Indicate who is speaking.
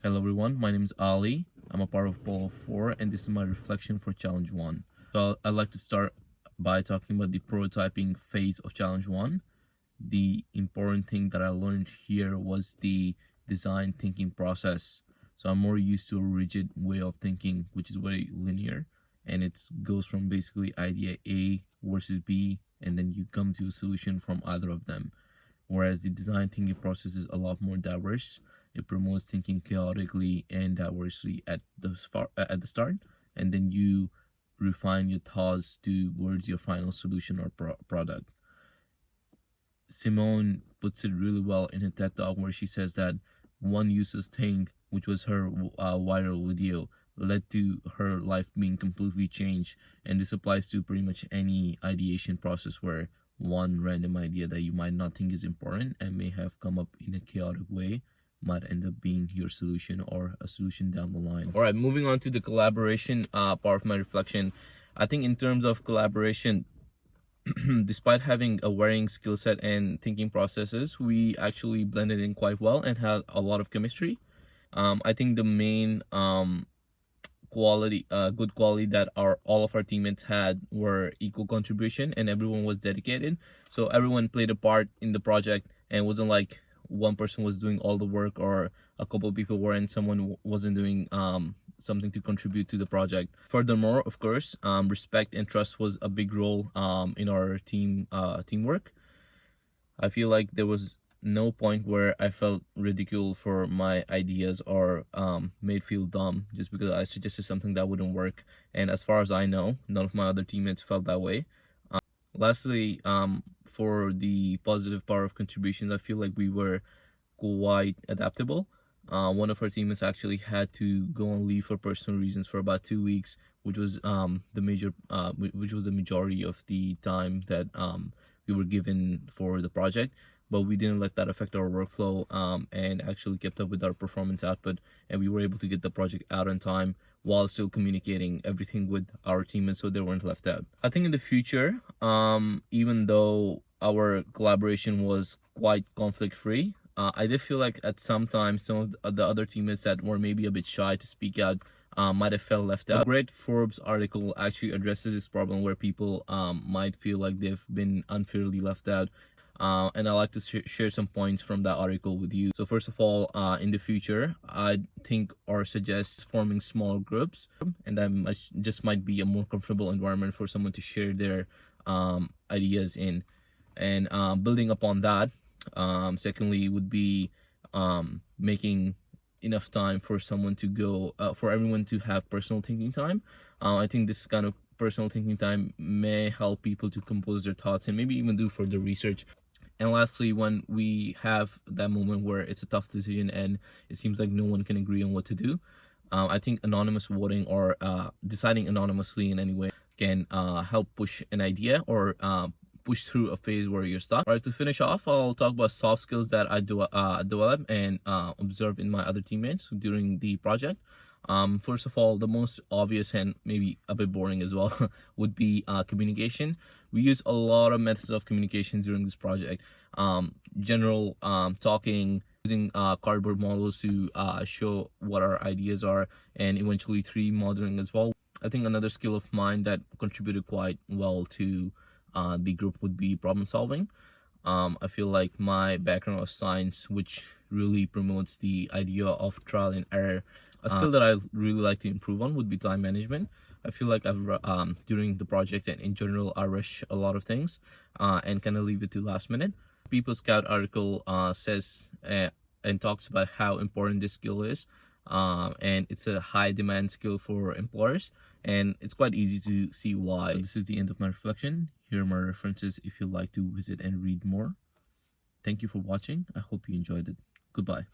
Speaker 1: Hello everyone, my name is Ali. I'm a part of Ball of 4 and this is my reflection for Challenge 1. So I'd like to start by talking about the prototyping phase of Challenge 1. The important thing that I learned here was the design thinking process. So I'm more used to a rigid way of thinking, which is very linear, and it goes from basically idea A versus B, and then you come to a solution from either of them. Whereas the design thinking process is a lot more diverse. It promotes thinking chaotically and diversely at the start, and then you refine your thoughts towards your final solution or product. Simone puts it really well in her TED Talk, where she says that one useless thing, which was her viral video, led to her life being completely changed. And this applies to pretty much any ideation process where one random idea that you might not think is important and may have come up in a chaotic way might end up being your solution or a solution down the line. All right, moving on to the collaboration part of my reflection. I think in terms of collaboration, despite having a varying skill set and thinking processes, we actually blended in quite well and had a lot of chemistry. I think the main good quality that all of our teammates had were equal contribution, and everyone was dedicated. So everyone played a part in the project, and it wasn't like one person was doing all the work or a couple of people were and someone wasn't doing something to contribute to the project. Furthermore, of course, respect and trust was a big role in our teamwork. I feel like there was no point where I felt ridiculed for my ideas or made feel dumb just because I suggested something that wouldn't work. And as far as I know, none of my other teammates felt that way. Lastly, for the positive part of contributions, I feel like we were quite adaptable. One of our teammates actually had to go on leave for personal reasons for about 2 weeks, which was which was the majority of the time that we were given for the project. But we didn't let that affect our workflow, and actually kept up with our performance output, and we were able to get the project out on time while still communicating everything with our teammates so they weren't left out. I think in the future, even though our collaboration was quite conflict free, I did feel like at some time some of the other teammates that were maybe a bit shy to speak out might have felt left out. A great Forbes article actually addresses this problem where people might feel like they've been unfairly left out. And I'd like to share some points from that article with you. So first of all, in the future, I think or suggest forming small groups, and that just might be a more comfortable environment for someone to share their ideas in. And building upon that, secondly would be making enough time for someone to go, for everyone to have personal thinking time. I think this kind of personal thinking time may help people to compose their thoughts and maybe even do further research. And lastly, when we have that moment where it's a tough decision and it seems like no one can agree on what to do, I think anonymous voting or deciding anonymously in any way can help push an idea or push through a phase where you're stuck. All right, to finish off, I'll talk about soft skills that I develop and observe in my other teammates during the project. First of all, the most obvious and maybe a bit boring as well would be communication. We use a lot of methods of communication during this project. General talking, using cardboard models to show what our ideas are, and eventually 3D modeling as well. I think another skill of mine that contributed quite well to the group would be problem solving. I feel like my background of science, which really promotes the idea of trial and error. A skill that I really like to improve on would be time management. I feel like during the project and in general, I rush a lot of things and kind of leave it to last minute. People Scout article says and talks about how important this skill is, and it's a high demand skill for employers, and it's quite easy to see why. So this is the end of my reflection. Here are my references if you'd like to visit and read more. Thank you for watching. I hope you enjoyed it. Goodbye.